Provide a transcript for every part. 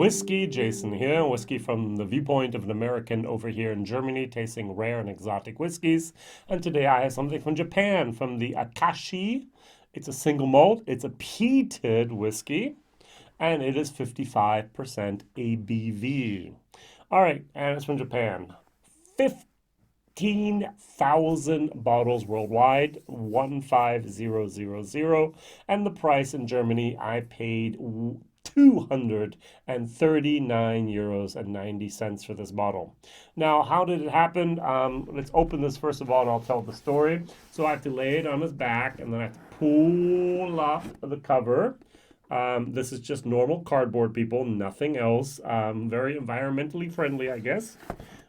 WhiskyJason here, whiskey from the viewpoint of an American over here in Germany, tasting rare and exotic whiskeys. And today I have something from Japan, from the Akkeshi. It's a single malt, it's a peated whiskey, and it is 55% ABV. All right, and it's from Japan. 15,000 bottles worldwide, 15000, and the price in Germany I paid 239 euros and 90 cents for this bottle. Now, how did it happen? Let's open this first of all and I'll tell the story. So I have to lay it on his back and then I have to pull off the cover. This is just normal cardboard, people, nothing else. Very environmentally friendly, I guess.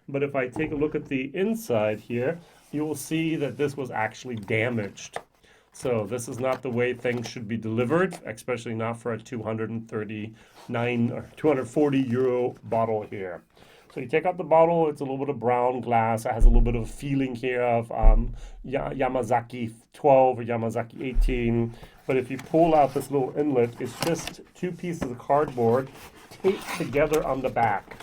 But if I take a look at the inside here, you will see that this was actually damaged. So this is not the way things should be delivered, especially not for a 239 or 240 euro bottle here. So you take out the bottle, it's a little bit of brown glass. It has a little bit of a feeling here of Yamazaki 12 or Yamazaki 18. But if you pull out this little inlet, it's just two pieces of cardboard taped together on the back.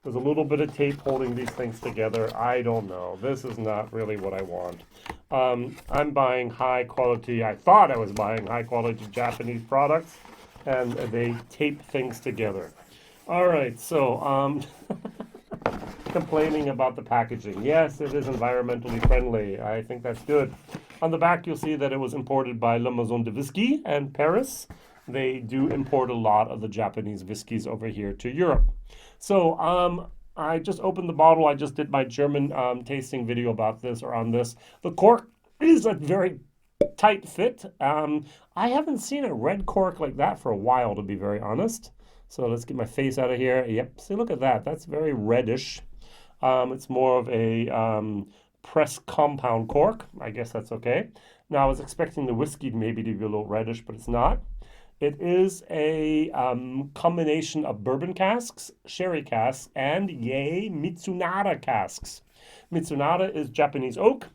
There's a little bit of tape holding these things together. I don't know. This is not really what I want. I'm buying high quality. I thought I was buying high quality Japanese products, and they tape things together. All right, so complaining about the packaging. Yes, it is environmentally friendly. I think that's good. On the back, you'll see that it was imported by La Maison de Whisky and Paris. They do import a lot of the Japanese whiskeys over here to Europe. So I just opened the bottle. I just did my German tasting video about this or on this. The cork is a very tight fit. I haven't seen a red cork like that for a while, to be very honest. So let's get my face out of here. Yep, see, look at that. That's very reddish. It's more of a pressed compound cork. I guess that's okay. Now, I was expecting the whiskey maybe to be a little reddish, but it's not. It is a combination of bourbon casks, sherry casks, and Mizunara casks. Mizunara is Japanese oak.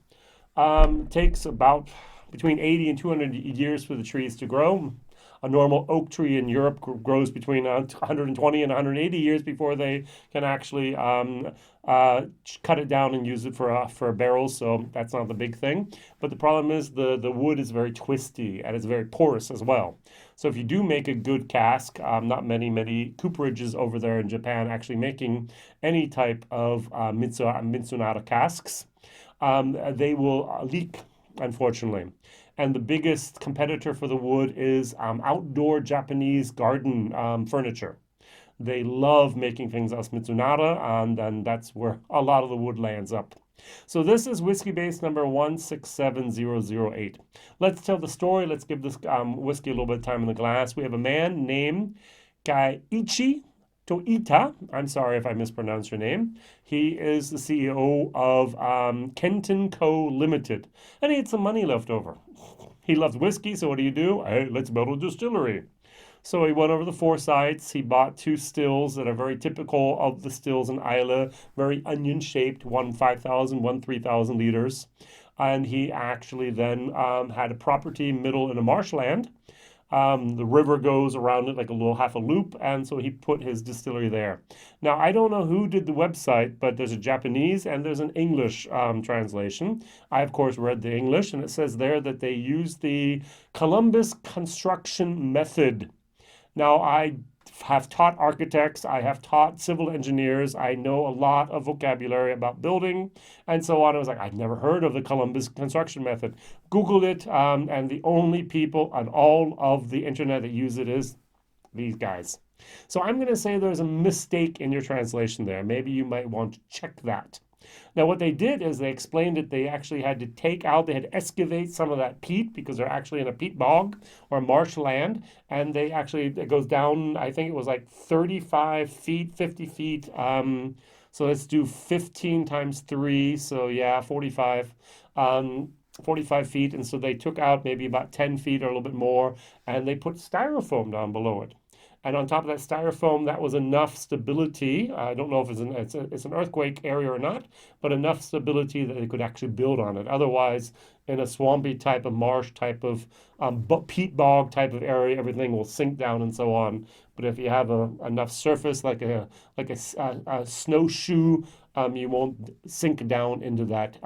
Takes about between 80 and 200 years for the trees to grow. A normal oak tree in Europe grows between 120 and 180 years before they can actually cut it down and use it for barrels. So that's not the big thing. But the problem is the wood is very twisty and it's very porous as well. So if you do make a good cask, not many cooperages over there in Japan actually making any type of Mizunara casks, they will leak, unfortunately. And the biggest competitor for the wood is outdoor Japanese garden furniture. They love making things as Mizunara, and that's where a lot of the wood lands up. So this is whiskey base number 167008. Let's tell the story. Let's give this whiskey a little bit of time in the glass. We have a man named Kaiichi Toita. I'm sorry if I mispronounced your name. He is the CEO of Kenton Co. Limited, and he had some money left over. He loves whiskey, so what do? Hey, let's build a distillery. So he went over the 4 sites. He bought 2 stills that are very typical of the stills in Islay, very onion-shaped, one 5,000, one 3,000 liters. And he actually then had a property middle in a marshland. The river goes around it like a little half a loop, and so he put his distillery there. Now, I don't know who did the website, but there's a Japanese and there's an English translation. I, of course, read the English, and it says there that they use the Columbus construction method. Now, I have taught architects, I have taught civil engineers, I know a lot of vocabulary about building and so on. I was like, I've never heard of the Columbus construction method. Googled it, and the only people on all of the internet that use it is these guys. So I'm going to say there's a mistake in your translation there. Maybe you might want to check that. Now, what they did is they explained that they actually had to take out, they had to excavate some of that peat because they're actually in a peat bog or marshland. And they actually, it goes down, I think it was like 35 feet, 50 feet. So let's do 15 times 3. So yeah, 45. 45 feet. And so they took out maybe about 10 feet or a little bit more, and they put styrofoam down below it. And on top of that styrofoam, that was enough stability. I don't know if it's an earthquake area or not, but enough stability that they could actually build on it. Otherwise, in a swampy type of marsh type of peat bog type of area, everything will sink down and so on. But if you have enough surface, like a snowshoe, you won't sink down into that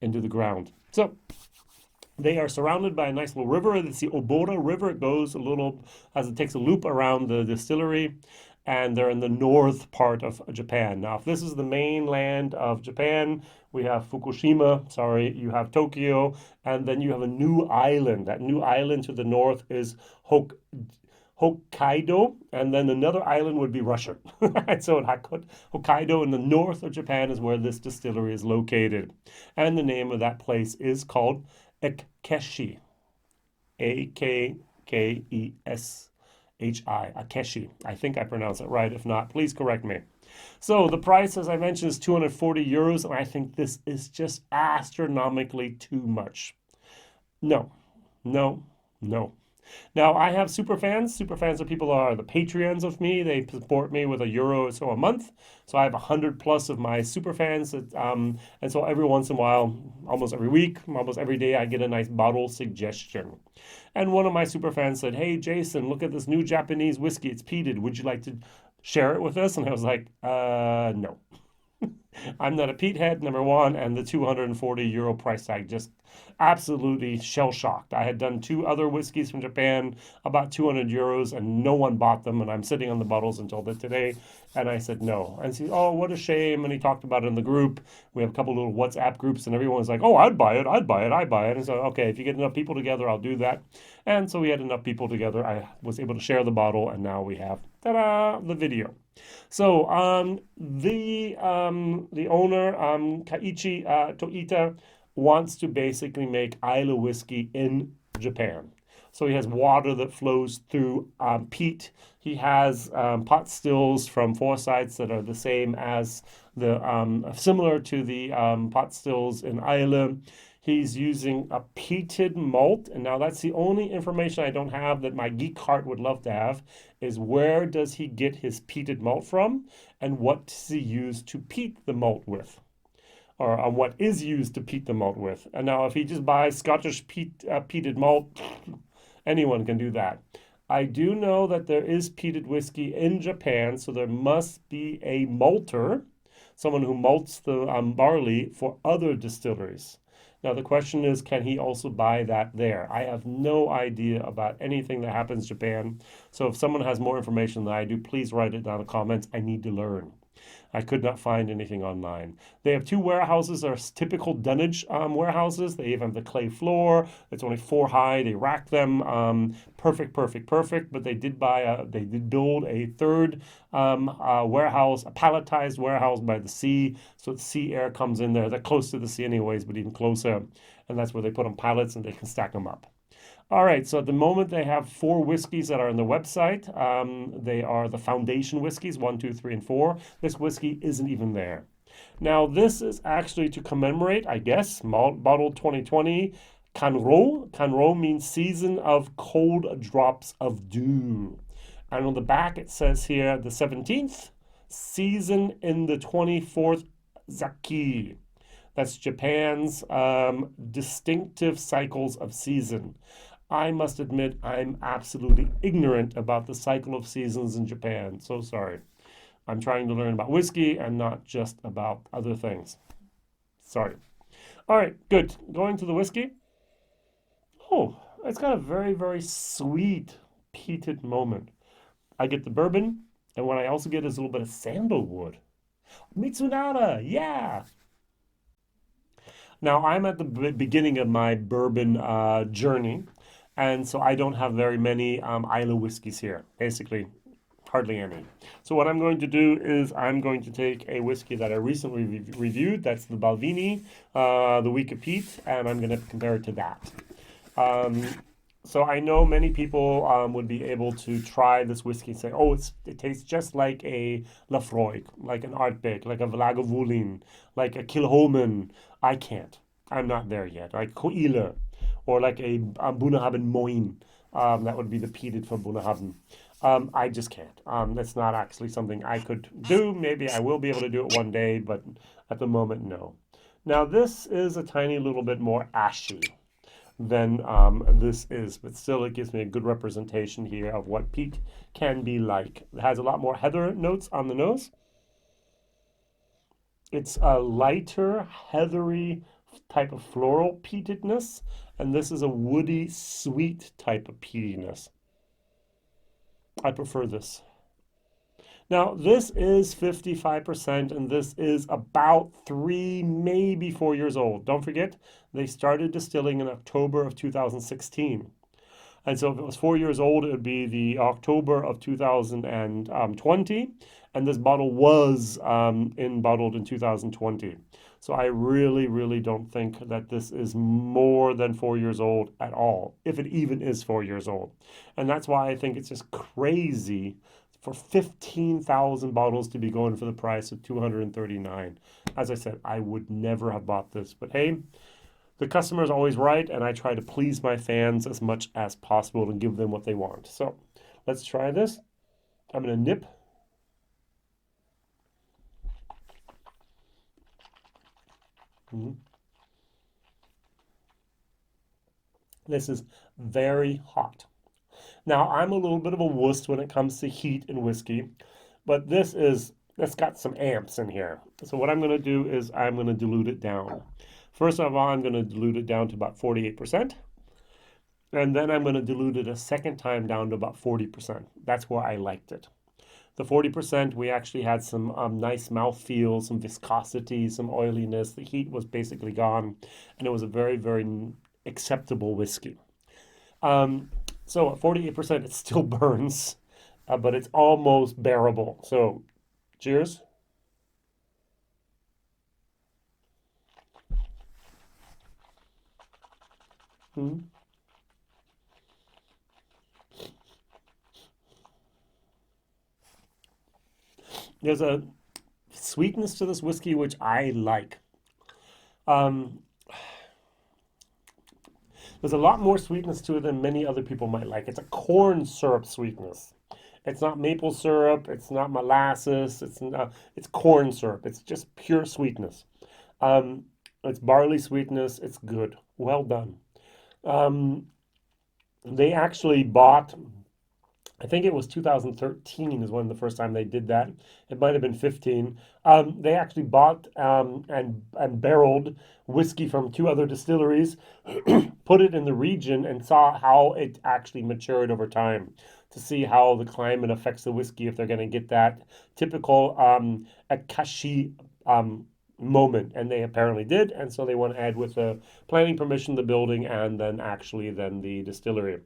into the ground. So they are surrounded by a nice little river. It's the Obora River. It goes a little, as it takes a loop around the distillery, and they're in the north part of Japan. Now, if this is the mainland of Japan, we have Fukushima, sorry, you have Tokyo, and then you have a new island. That new island to the north is Hokkaido, and then another island would be Russia. So Hokkaido in the north of Japan is where this distillery is located. And the name of that place is called Akkeshi. Akkeshi. Akkeshi. I think I pronounced it right. If not, please correct me. So the price, as I mentioned, is 240 euros, and I think this is just astronomically too much. No, no, no. Now, I have super fans. Super fans are people who are the Patreons of me. They support me with €1 or so a month. So I have 100 plus of my super fans. And so every once in a while, almost every week, almost every day, I get a nice bottle suggestion. And one of my super fans said, "Hey, Jason, look at this new Japanese whiskey. It's peated. Would you like to share it with us?" And I was like, no. I'm not a peat head, number one, and the 240 euro price tag just absolutely shell-shocked. I had done 2 other whiskeys from Japan, about 200 euros, and no one bought them, and I'm sitting on the bottles until today, and I said no. And he said, "Oh, what a shame," and he talked about it in the group. We have a couple little WhatsApp groups, and everyone's like, "Oh, I'd buy it, I'd buy it, I'd buy it." And so, okay, if you get enough people together, I'll do that. And so we had enough people together. I was able to share the bottle, and now we have, ta-da, the video. So the owner, Kaiichi Toita, wants to basically make Islay whiskey in Japan. So he has water that flows through peat. He has pot stills from foresights that are the same as similar to the pot stills in Islay. He's using a peated malt, and now that's the only information I don't have that my geek heart would love to have, is where does he get his peated malt from, and what does he use to peat the malt with, or what is used to peat the malt with. And now if he just buys Scottish peated malt, anyone can do that. I do know that there is peated whiskey in Japan, so there must be a malter, someone who malts the barley for other distilleries. Now, the question is, can he also buy that there? I have no idea about anything that happens in Japan. So if someone has more information than I do, please write it down in the comments. I need to learn. I could not find anything online. They have 2 warehouses that are typical dunnage warehouses. They even have the clay floor. It's only 4 high. They rack them. Perfect. But they did build a 3rd warehouse, a palletized warehouse by the sea. So the sea air comes in there. They're close to the sea anyways, but even closer. And that's where they put them pallets and they can stack them up. All right, so at the moment they have 4 whiskeys that are on the website. They are the foundation whiskeys, 1, 2, 3, and 4. This whiskey isn't even there. Now, this is actually to commemorate, I guess, Malt Bottle 2020, Kanro. Kanro means season of cold drops of dew. And on the back it says here, the 17th, season in the 24th Zaki. That's Japan's distinctive cycles of season. I must admit, I'm absolutely ignorant about the cycle of seasons in Japan. So sorry. I'm trying to learn about whiskey and not just about other things. Sorry. All right, good. Going to the whiskey. Oh, it's got a very, very sweet peated moment. I get the bourbon, and what I also get is a little bit of sandalwood. Mizunara, yeah. Now, I'm at the beginning of my bourbon journey, and so I don't have very many Islay whiskeys here, basically hardly any. So what I'm going to do is I'm going to take a whiskey that I recently reviewed, that's the Balvenie, the Week of Peat, and I'm going to compare it to that. So I know many people would be able to try this whiskey and say, oh, it tastes just like a Lafroig, like an Ardbeg, like a Lagavulin, like a Kilhoman. I can't. I'm not there yet. Like Coile, or like a Bunnahabhain Moin. That would be the peated for Bunnahabhain. I just can't. That's not actually something I could do. Maybe I will be able to do it one day, but at the moment, no. Now this is a tiny little bit more ashy than this is, but still it gives me a good representation here of what peat can be like. It has a lot more heather notes on the nose. It's a lighter, heathery type of floral peatedness, and this is a woody, sweet type of peatiness. I prefer this. Now, this is 55%, and this is about 3, maybe 4 years old. Don't forget, they started distilling in October of 2016. And so if it was 4 years old, it would be the October of 2020. And this bottle was bottled in 2020. So I really, really don't think that this is more than 4 years old at all, if it even is 4 years old. And that's why I think it's just crazy for 15,000 bottles to be going for the price of $239. As I said, I would never have bought this. But hey, the customer is always right, and I try to please my fans as much as possible and give them what they want. So let's try this. I'm going to nip. This is very hot. Now, I'm a little bit of a wuss when it comes to heat in whiskey, but it's got some amps in here. So what I'm going to do is I'm going to dilute it down. First of all, I'm going to dilute it down to about 48%. And then I'm going to dilute it a second time down to about 40%. That's where I liked it. The 40%, we actually had some nice mouthfeel, some viscosity, some oiliness. The heat was basically gone, and it was a very, very acceptable whiskey. So at 48%, it still burns, but it's almost bearable. So cheers. There's a sweetness to this whiskey which I like. There's a lot more sweetness to it than many other people might like. It's a corn syrup sweetness. It's not maple syrup. It's not molasses. It's corn syrup. It's just pure sweetness. It's barley sweetness. It's good. Well done. They actually bought, I think it was 2013 is when the first time they did that. It might have been 15. They actually bought and barreled whiskey from 2 other distilleries, put it in the region, and saw how it actually matured over time to see how the climate affects the whiskey, if they're going to get that typical Akkeshi moment. And they apparently did. And so they went ahead with the planning permission, the building, and then the distillery,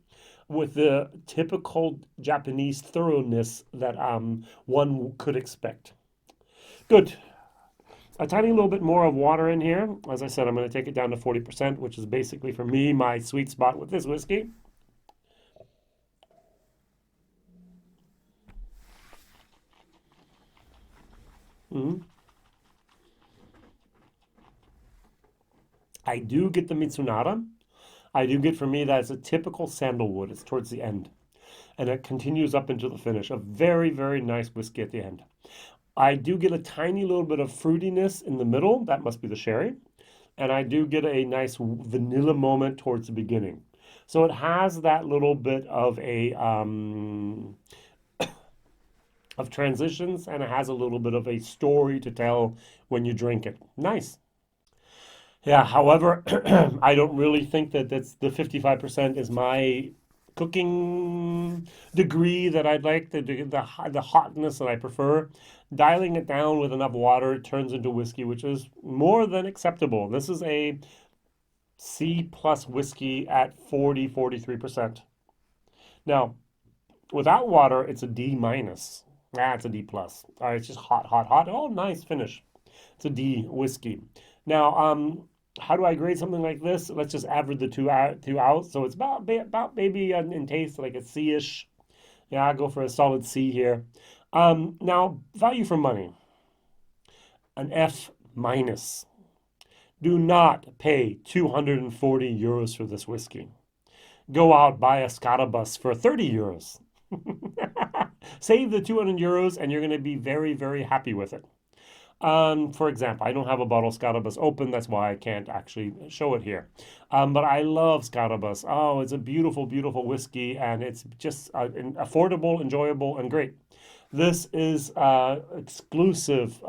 with the typical Japanese thoroughness that one could expect. Good. A tiny little bit more of water in here. As I said, I'm going to take it down to 40%, which is basically, for me, my sweet spot with this whiskey. I do get the Mizunara. I do get, for me, that is a typical sandalwood. It's towards the end. And it continues up into the finish. A very, very nice whiskey at the end. I do get a tiny little bit of fruitiness in the middle. That must be the sherry. And I do get a nice vanilla moment towards the beginning. So it has that little bit of of transitions, and it has a little bit of a story to tell when you drink it. Nice. Yeah, however, I don't really think that that's the 55% is my cooking degree that I'd like, the hotness that I prefer. Dialing it down with enough water, it turns into whiskey, which is more than acceptable. This is a C plus whiskey at 43%. Now, without water, it's a D minus. It's a D plus. All right, it's just hot, hot, hot. Oh, nice finish. It's a D whiskey. Now, how do I grade something like this? Let's just average the two out. So it's about maybe in taste like a C-ish. Yeah, I'll go for a solid C here. Now, value for money. An F minus. Do not pay 240 euros for this whiskey. Go out, buy a Scottabus for 30 euros. Save the 200 euros and you're going to be very, very happy with it. For example, I don't have a bottle of Scarabus open. That's why I can't actually show it here. But I love Scarabus. Oh, it's a beautiful, beautiful whiskey, and it's just affordable, enjoyable, and great. This is exclusive,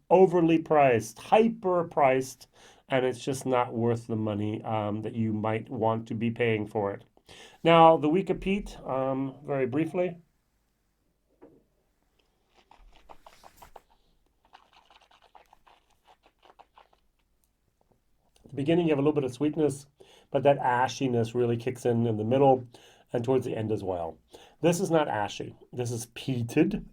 overly priced, hyper priced, and it's just not worth the money that you might want to be paying for it. Now, the Week of Pete, very briefly. At the beginning, you have a little bit of sweetness, but that ashiness really kicks in the middle and towards the end as well. This is not ashy. This is peated.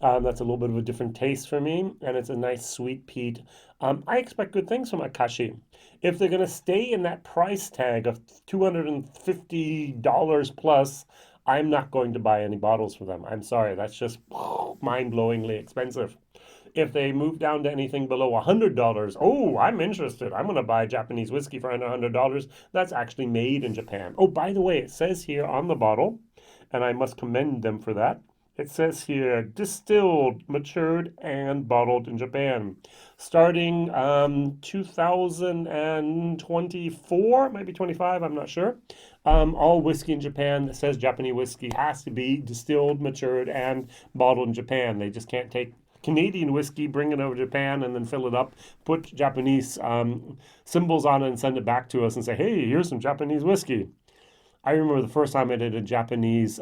That's a little bit of a different taste for me, and it's a nice sweet peat. I expect good things from Akkeshi. If they're going to stay in that price tag of $250 plus, I'm not going to buy any bottles for them. I'm sorry, that's just mind-blowingly expensive. If they move down to anything below $100, oh, I'm interested. I'm going to buy Japanese whiskey for under $100. That's actually made in Japan. Oh, by the way, it says here on the bottle, and I must commend them for that. It says here, distilled, matured, and bottled in Japan. Starting 2024, maybe 25, I'm not sure. All whiskey in Japan that says Japanese whiskey has to be distilled, matured, and bottled in Japan. They just can't take Canadian whiskey, bring it over to Japan, and then fill it up, put Japanese symbols on it, and send it back to us and say, hey, here's some Japanese whiskey. I remember the first time I did a Japanese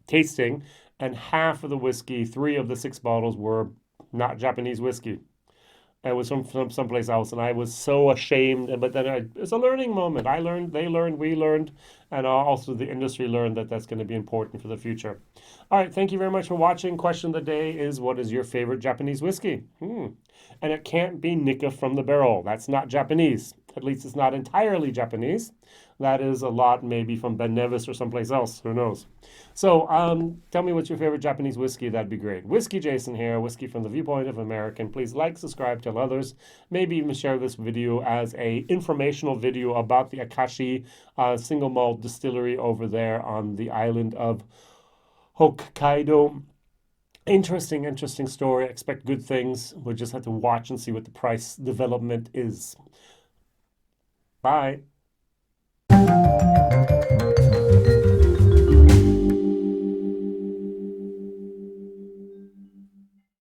tasting, and half of the whiskey, 3 of the 6 bottles, were not Japanese whiskey. It was from someplace else, and I was so ashamed. But then it's a learning moment. I learned, they learned, we learned, and also the industry learned that that's going to be important for the future. All right, thank you very much for watching. Question of the day is, what is your favorite Japanese whiskey? And it can't be Nikka from the barrel. That's not Japanese. At least it's not entirely Japanese. That is a lot maybe from Ben Nevis or someplace else. Who knows? So tell me what's your favorite Japanese whiskey. That'd be great. WhiskyJason here, whiskey from the viewpoint of American. Please like, subscribe, tell others. Maybe even share this video as a informational video about the Akkeshi single malt distillery over there on the island of Hokkaido. Interesting story. I expect good things. We'll just have to watch and see what the price development is. Bye.